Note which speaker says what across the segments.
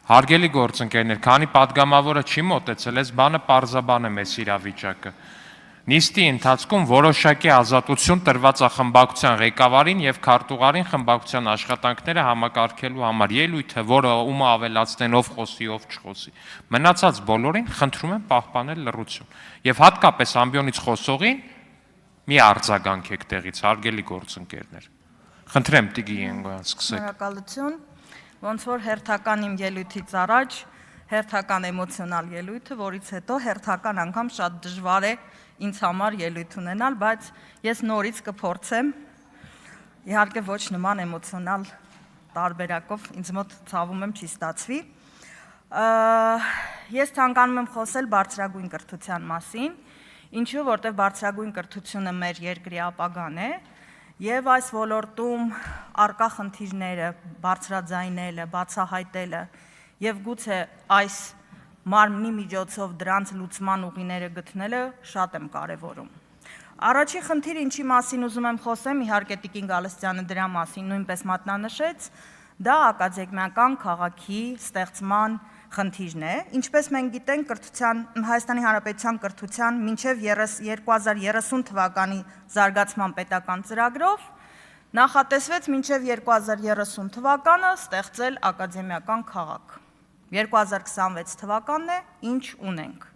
Speaker 1: Հարգելի գործընկերներ, քանի պատգամավորը չի մոտեցել, այս բանը պարզաբան է մեզ իրավիճակը։ Նիստի ընթացքում որոշակի ազատություն տրված է խմբակցության ղեկավարին եւ քարտուղարին խմբակցության աշխատանքները համակարգելու համար, ելույթը, որը ումը ավելացնեն ով խոսի, ով չխոսի։ Մնացած բոլորին խնդրում եմ պահպանել լռություն։ Եվ հատկապես ամբիոնից խոսողին մի արձագանք եք տեղից, հարգելի գործընկերներ։ Խնդրեմ Տիգի Ենգոյան, սկսեք։
Speaker 2: Շնորհակալություն։ Ոնց որ հերթական իմ ելույթից առաջ հերթական էմոցիոնալ ելույթը, որից հետո հերթական անգամ շատ դժվար է ինձ համար ելույթ ունենալ, բայց ես նորից կփորձեմ, իհարկե ոչ նման էմոցիոնալ տարբերակով, ինձ մոտ ցավում եմ չի ստացվի։ Ես ցանկանում եմ խոսել բարձրագույն կրթության մասին, ինչու, որտեղ բարձրագույն կրթությունը մեր երկրի ապագան է, եւ այս ոլորտում արկա խնդիրները բարձրաձայնելը, բացահայտելը եւ գուցե այս մարմնի միջոցով դրանց լուծման ուղիները գտնելը շատ եմ կարևորում։ Առաջին խնդիրը, ինչի մասին ուզում եմ խոսեմ, իհարկե Տիկին Գալստյանը դրա մասին նույնպես մատնանշեց, դա ակադեմիական քաղաքի ստեղծման խնդիրն է, ինչպես մենք գիտենք Հայաստանի Հանրապետության կրթության մինչև 2030 թվականի զարգացման պետական ծրագրով նախատեսվեց մինչև 2030 թվականը ստեղծել ակադեմիական քաղաք։ 2026 թվականն է, ինչ ունենք։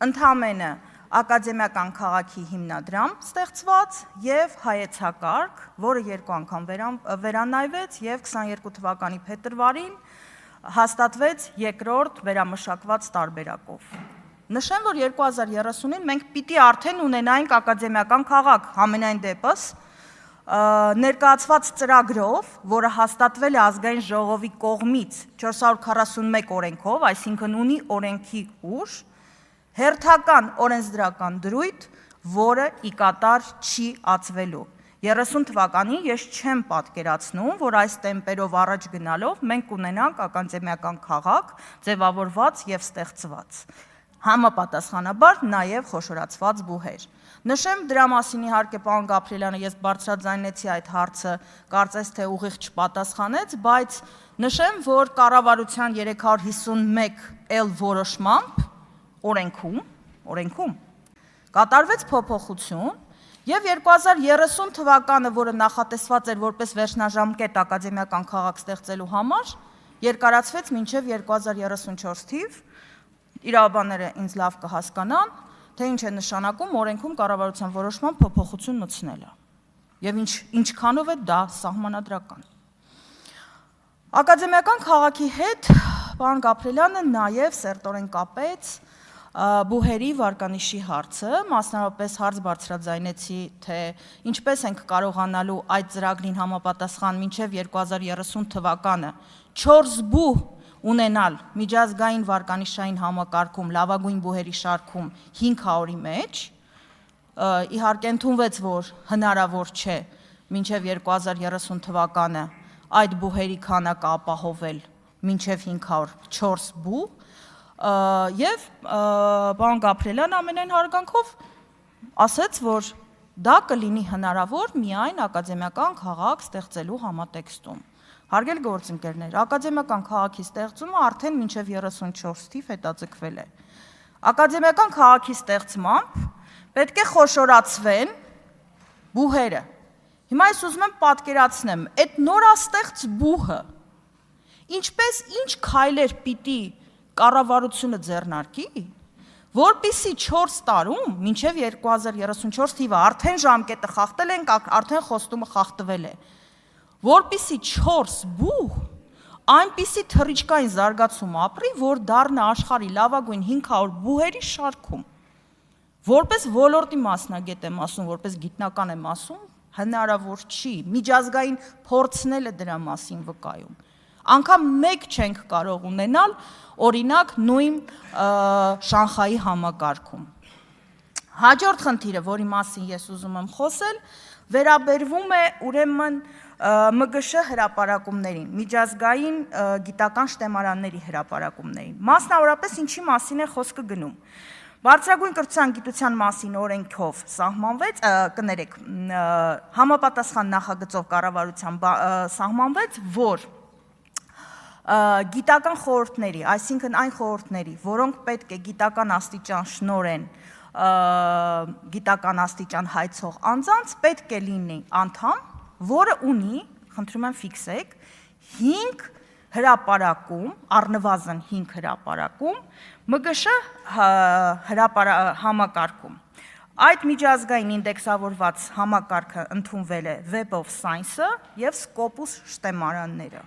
Speaker 2: Ընդամենը ակադեմիական քաղաքի հիմնադրամ ստեղծված եւ հայեցակարգ, որը երկու անգամ վերանայվեց եւ 22 թվականի փետրվարին հաստատվեց երկրորդ վերամշակված տարբերակով։ Նշեմ, որ 2030-ին մենք պիտի արդեն ունենայինք ակադեմիական քաղաք, համենայն դեպս ներկայացված ծրագրով, որը հաստատվել է ազգային ժողովի կողմից 441 օրենքով, այսինքն ունի օրենքի ուժ, հերթական օրենսդրական դրույթ, որը ի կատար չի ածվելու։ 30 թվականին ես չեմ պատկերացնում, որ այս տեմպերով առաջ գնալով մենք կունենանք ակադեմիական քաղաք, ձևավորված եւ ստեղծված։ Համապատասխանաբար նաեւ խոշորացված բուհեր։ Նշեմ դրա մասին իհարկե պարոն Գաբրիելյանը ես բարձրաձայնեցի այդ հարցը, կարծես թե ուղիղ չպատասխանեց, բայց նշեմ, որ կառավարության 351L որոշմամբ օրենքում կատարվեց փոփոխություն եւ 2030 թվականը, որը նախատեսված էր որպես վերջնաժամկետ ակադեմիական քաղաք ստեղծելու համար, երկարացվեց մինչև 2034 թիվ, իրավաբանները ինձ լավ կհասկանան, թե ինչ է նշանակում օրենքում կառավարության որոշման փոփոխություն մտցնելը եւ ինչքանով է դա սահմանադրական։ Ակադեմիական քաղաքի հետ պարոն Գաբրիելյանը նաեւ սերտորեն կապեց բուհերի վարկանիշի հարցը, մասնավորապես հարց բարձրաձայնեցի, թե ինչպես ենք կարողանալու այդ ծրագրին համապատասխան մինչև 2030 թվականը 4 բուհ ունենալ միջազգային վարկանիշային համակարգում լավագույն բուհերի շարքում 500-ի մեջ, իհարկե ընդունվեց, որ հնարավոր չէ մինչև 2030 թվականը այդ բուհերի քանակը ապահովել մինչև 504 բուհ, եւ պարոն Գաբրիելյանը ամենայն հարգանքով ասաց, որ դա կլինի հնարավոր միայն ակադեմիական քաղաք ստեղծելու համատեքստում։ Հարգելի գործընկերներ, ակադեմիական քաղաքի ստեղծումը արդեն մինչև 34 թիվ հետաձգվել է։ Ակադեմիական քաղաքի ստեղծմամբ պետք է խոշորացվեն բուհերը։ Հիմա ես ուզում եմ պատկերացնեմ, այդ նորաստեղծ բուհը ինչ քայլեր պիտի կառավարությունը ձեռնարկի, որպեսզի 4 տարում, մինչև 2034 թիվը արդեն ժամկետը խախտել ենք, արդեն խոստումը խախտվել է, որպեսզի 4 բուհ այնպիսի թռիչքային զարգացում ապրի, որ դառնա աշխարհի լավագույն 500 բուհերի շարքում, որպես ոլորտի մասնագետ եմ ասում, որպես գիտնական եմ ասում, հնարավոր չի, միջազգային փորձնել է դրա մասին վկայում։ Անգամ մեկ չենք կարող ունենալ, օրինակ նույն Շանխայի համակարգում։ Հաջորդ խնդիրը, որի մասին ես ուզում եմ խոսել, վերաբերվում է ուրեմն ՄԳՇ հրապարակումներին, միջազգային գիտական շտեմարանների հրապարակումներին։ Մասնավորապես ինչի մասին է խոսքը գնում։ Բարձրագույն կրթության գիտության մասին օրենքով սահմանվեց, կներեք, համապատասխան նախագծով կառավարության սահմանվեց, որ գիտական խորհուրդների, այսինքն այն խորհուրդների, որոնք պետք է գիտական աստիճան շնորհեն գիտական աստիճան հայցող անձանց, պետք է լինի անդամ, որը ունի, խնդրում եմ ֆիքսեք, 5 հրապարակում, առնվազն 5 հրապարակում, ՄԳՇ համակարգում։ Այդ միջազգային ինդեքսավորված համակարգը ընդունվել է Web of Science-ը եւ Scopus շտեմարանները։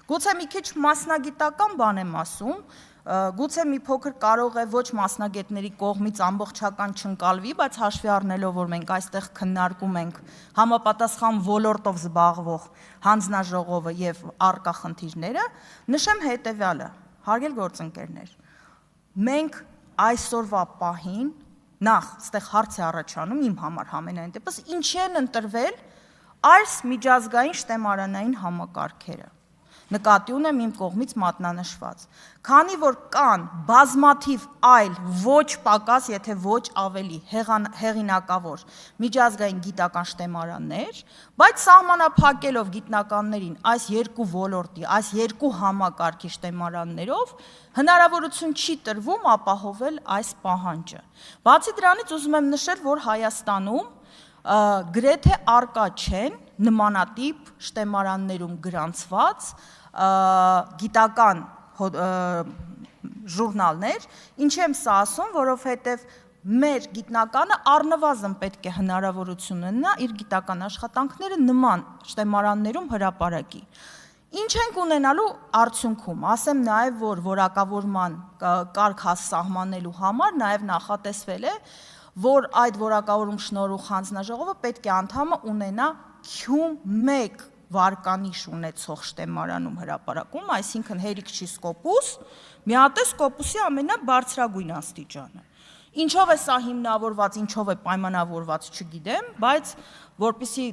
Speaker 2: Գուցե մի քիչ մասնագիտական բան եմ ասում, գուցե մի փոքր կարող է ոչ մասնագետների կողմից ամբողջական չընկալվի, բայց հաշվի առնելով, որ մենք այստեղ քննարկում ենք համապատասխան ոլորտով զբաղվող հանձնաժողովը եւ առկա խնդիրները, նշեմ հետեւյալը, հարգելի գործընկերներ, մենք այսօրվա պահին նախ այստեղ հարց է առաջանում իմ համար համենայն դեպս ինչի են ընտրվել այս միջազգային շտեմարանային համակարգերը։ Նկատի ունեմ իմ կողմից մատնանշված, քանի որ կան բազմաթիվ այլ ոչ պակաս, եթե ոչ ավելի հեղինակավոր միջազգային գիտական շտեմարաններ, բայց սահմանափակելով գիտնականներին այս երկու ոլորտի, այս երկու համակարգի շտեմարաններով, հնարավորություն չի տրվում ապահովել այս պահանջը։ Բացի դրանից ուզում եմ նշել, որ Հայաստանում գրեթե արկա չեն նմանատիպ շտեմարաններում գրանցված գիտական ժուրնալներ, ինչի եմ սա ասում, որովհետև մեր գիտնականը առնվազն պետք է հնարավորություն ունենա իր գիտական աշխատանքները նման շտեմարաններում հրապարակի։ Ինչ ենք ունենալու արդյունքում, ասեմ նաև, որ որակավորման կարգ սահմանելու համար նաև նախատեսվել է, որ այդ որակավորում շնորհող հանձնաժողովը պետք է անդամը ունենա Q1 վարկանիշ ունեցող շտեմարանում հրապարակում, այսինքն հերիք չի Scopus, մի հատ է Scopus-ի ամենաբարձրագույն աստիճանը։ Ինչով է սա հիմնավորված, ինչով է պայմանավորված, չգիտեմ, բայց որպեսզի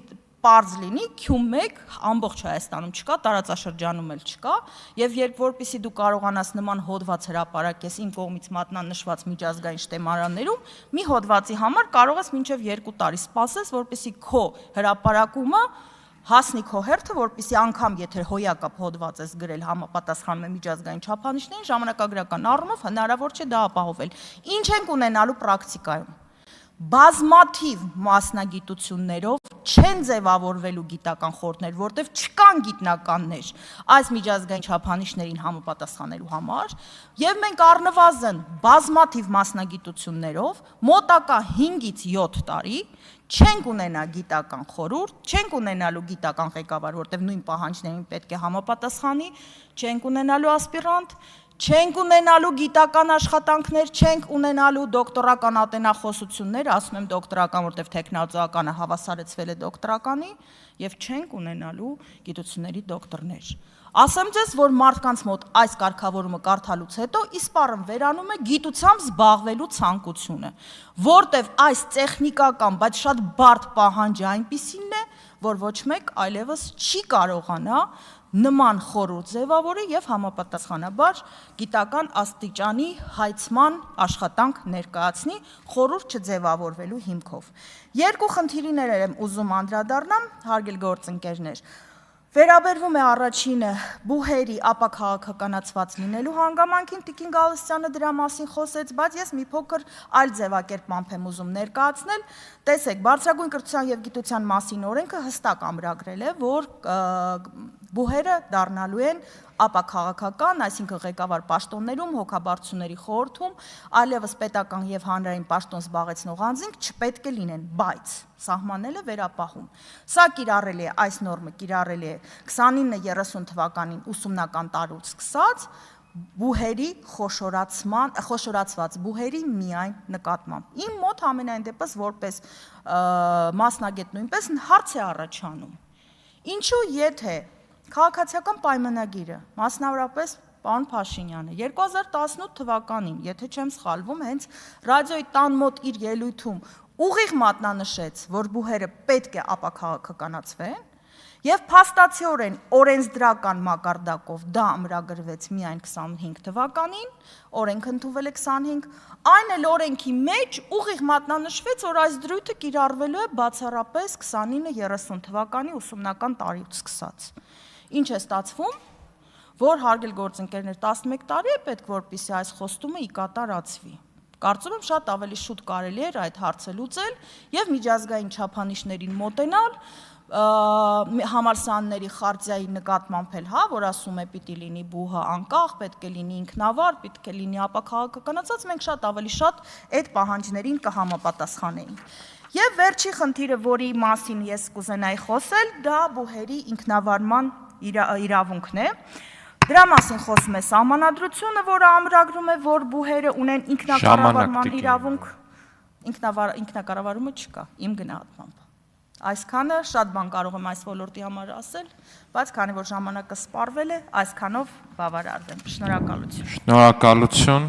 Speaker 2: պարզ լինի, Q1 ամբողջ Հայաստանում չկա, տարածաշրջանում էլ չկա, եւ երբ որպեսզի դու կարողանաս նման հոդված հրապարակես իմ կողմից մատնանշված միջազգային շտեմարաններում, մի հոդվածի համար կարող ես մինչև 2 տարի սպասես, որպեսզի քո հրապարակումը հասնի քո հերթը, որպեսզի անգամ եթե հոյակապ հոդված ես գրել համապատասխանում է միջազգային չափանիշներին, ժամանակագրական առումով հնարավոր չէ դա ապահովել։ Ինչ ենք ունենալու պրակտիկայում։ Բազմաթիվ մասնագիտություններով չեն ձևավորվելու գիտական խորհուրդներ, որտեղ չկան գիտնականներ այս միջազգային չափանիշներին համապատասխանելու համար, եւ մենք առնվազն բազմաթիվ մասնագիտություններով մոտակա 5-ից 7 տարի չենք ունենա գիտական խորհուրդ, չենք ունենալու գիտական ղեկավար, որտեղ նույն պահանջներին պետք է համապատասխանի, չենք ունենալու ասպիրանտ, չենք ունենալու գիտական աշխատանքներ, չենք ունենալու դոկտորական ատենախոսություններ, ասում եմ դոկտորական, որտեղ տեխնոլոգիականը հավասարեցվել է դոկտորականի, եւ չենք ունենալու գիտությունների դոկտորներ։ Ասեմ ձեզ, որ մարդկանց մոտ այս կարգավորումը կարդալուց հետո իսպառն վերանում է գիտությամբ զբաղվելու ցանկությունը, որտեղ այս տեխնիկական, բայց շատ բարդ պահանջը այնպիսին է, որ ոչ մեկ այլևս չի կարողանա նման խորհուրդ ձևավորի եւ համապատասխանաբար գիտական աստիճանի հայցման աշխատանք ներկայացնի խորհուրդ չձևավորվելու հիմքով։ Երկու խնդիրներ եմ ուզում անդրադառնամ, հարգելի գործընկերներ։ Վերաբերվում է առաջինը բուհերի ապաքաղաքականացված լինելու հանգամանքին, Տիկին Գալստյանը դրա մասին խոսեց, բայց ես մի փոքր այլ ձևակերպամբ եմ ուզում ներկայացնել։ Տեսեք, Բարձրագույն կրթության եւ գիտության մասին օրենքը հստակ ամրագրել է, որ բուհերը դառնալու են ապաքաղաքական, այսինքն ղեկավար պաշտոններում, հոգաբարձությունների խորհրդում, այլևս պետական եւ հանրային պաշտոն զբաղեցնող անձինք չպետք է լինեն, բայց սահմանել է վերապահում։ Սա կիրառել է, այս նորմը կիրառել է 29-30 թվականին ուսումնական տարուց սկսած բուհերի խոշորացված բուհերի միայն նկատմամբ։ Իմ մոտ ամենայն դեպս որպես մասնագետ նույնպես հարց է առաջանում։ Ինչու եթե քաղաքացիական պայմանագիրը, մասնավորապես պարոն Փաշինյանը 2018 թվականին, եթե չեմ սխալվում, հենց ռադիոյի տան մոտ իր ելույթում ուղիղ մատնանշեց, որ բուհերը պետք է ապաքաղաքականացվեն, եւ փաստացիորեն օրենսդրական մակարդակով դա ամրագրվեց միայն 25 թվականին, օրենքը ընդունվել է 25, այն էլ օրենքի մեջ ուղիղ մատնանշվեց, որ այս դրույթը կիրառվելու է բացառապես 29-30 թվականի ուսումնական տարուց սկսած։ Ինչ է ստացվում, որ հարգել գործընկերներ 11 տարի է պետք, որպեսզի այս խոստումը ի կատարածվի։ Կարծում եմ շատ ավելի շուտ կարելի էր այդ հարցը լուծել եւ միջազգային չափանիշներին մոտենալ, համալսարանների խարտիայի նկատմամբ էլ, հա, որ ասում է պիտի լինի բուհը անկախ, պետք է լինի ինքնավար, պետք է լինի ապաքաղաքականացած, մենք շատ ավելի շատ այդ պահանջներին կհամապատասխանեինք։ Եվ վերջի խնդիրը, որի մասին ես կուզենայի խոսել, դա բուհերի ինքնավարման իրավունքն է։ Դրա մասին խոսում է սահմանադրությունը, որը ամրագրում է, որ բուհերը ունեն ինքնակառավարման իրավունք, ինքնակառավարումը չկա, իմ գնահատմամբ։ Այսքանը շատ բան կարող եմ այս ոլորտի համար ասել, բայց քանի որ ժամանակը սպառվել է, այսքանով բավարարվեմ։ Շնորհակալություն։
Speaker 1: Շնորհակալություն։